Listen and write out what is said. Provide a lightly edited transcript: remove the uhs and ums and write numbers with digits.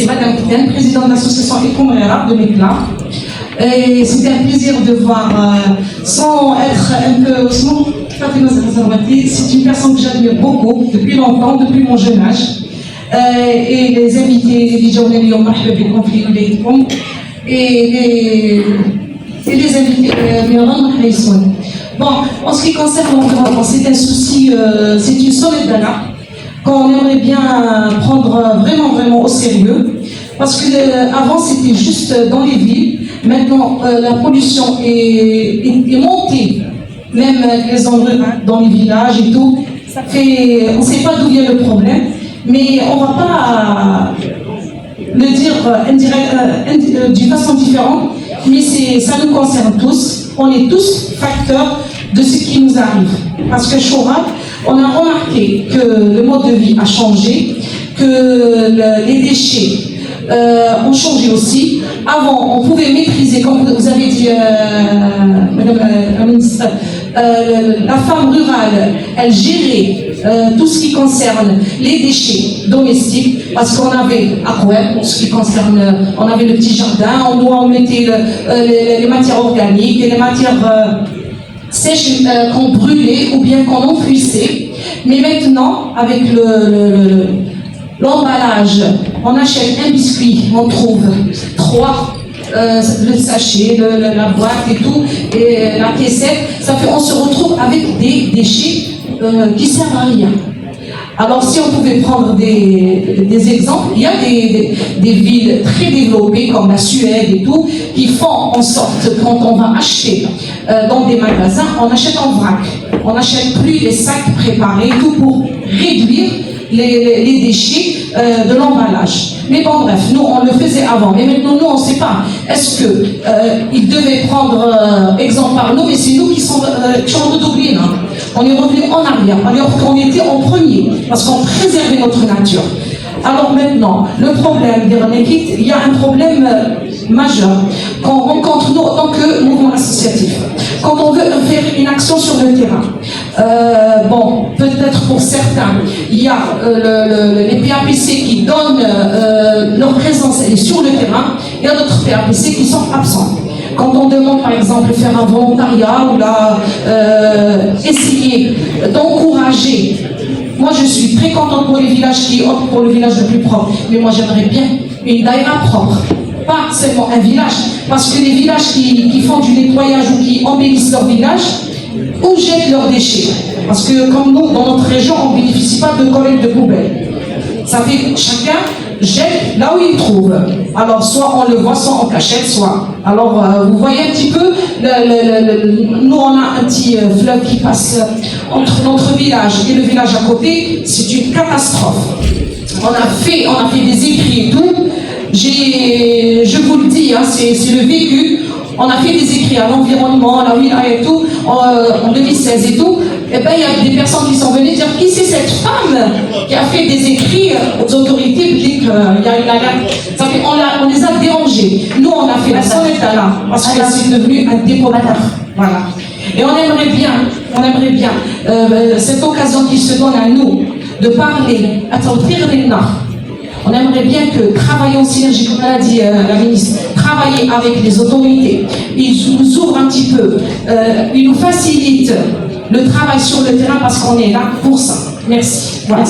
c'est Madame Kiten, présidente de l'association Ekomera de Mekla. Et c'était un plaisir de voir, sans être un peu c'est une personne que j'admire beaucoup, depuis longtemps, depuis mon jeune âge. Et les invités, les journalistes, et les invités, bon, en ce qui concerne l'environnement, c'est un souci, c'est une solidarité qu'on aimerait bien prendre vraiment au sérieux. Parce que avant c'était juste dans les villes, maintenant la pollution est montée, même les endroits dans les villages et tout. Ça fait, on ne sait pas d'où vient le problème, mais on ne va pas le dire d'une façon différente, mais ça nous concerne tous. On est tous facteurs de ce qui nous arrive. Parce que Chourab, on a remarqué que le mode de vie a changé, que les déchets ont changé aussi. Avant, on pouvait maîtriser, comme vous avez dit, Madame la ministre, la femme rurale, elle gérait tout ce qui concerne les déchets domestiques, parce qu'on avait, pour ce qui concerne, on avait le petit jardin, on mettait les matières organiques et les matières sèches qu'on brûlait ou bien qu'on enfouissait. Mais maintenant, avec l'emballage, on achète un biscuit, on trouve 3, le sachet, la boîte et tout, et la caissette, ça fait on se retrouve avec des déchets qui servent à rien. Alors si on pouvait prendre des exemples, il y a des villes très développées comme la Suède et tout, qui font en sorte quand on va acheter dans des magasins, on achète en vrac. On n'achète plus les sacs préparés et tout pour réduire les déchets de l'emballage. Mais bon, bref, nous on le faisait avant, mais maintenant nous on ne sait pas. Est-ce qu'ils devaient prendre exemple par nous, mais c'est nous qui sommes redoublés. On est revenu en arrière, alors qu'on était en premier, parce qu'on préservait notre nature. Alors maintenant, le problème il y a un problème majeur qu'on rencontre nous en tant que mouvement associatif. Quand on veut faire une action sur le terrain, bon, peut-être pour certains, il y a les PAPC qui donnent leur présence sur le terrain, il y a d'autres PAPC qui sont absents. Quand on demande par exemple de faire un volontariat ou essayer d'encourager, moi je suis très contente pour les villages qui optent pour le village le plus propre, mais moi j'aimerais bien une daïra propre, pas seulement un village, parce que les villages qui font du nettoyage ou qui embellissent leur village, où jettent leurs déchets, parce que comme nous dans notre région on ne bénéficie pas de collecte de poubelles, ça fait chacun jette là où il trouve. Alors soit on le voit, soit en cachette, soit. Alors vous voyez un petit peu, nous on a un petit fleuve qui passe entre notre village et le village à côté, c'est une catastrophe. On a fait des écrits et tout, je vous le dis, hein, c'est le vécu. On a fait des écrits à l'environnement, à la wilaya et tout, en 2016 et tout. Et bien, il y a des personnes qui sont venues dire qui c'est cette femme qui a fait des écrits aux autorités publiques. Ça fait, on les a dérangés. Nous, on a fait la sonnette là, parce que c'est devenu un dépôt. Voilà. Et on aimerait bien, cette occasion qui se donne à nous de parler, à sortir des nards. On aimerait bien que travailler en synergie, comme l'a dit la ministre, travailler avec les autorités. Ils nous ouvrent un petit peu, ils nous facilitent le travail sur le terrain parce qu'on est là pour ça. Merci. Voilà.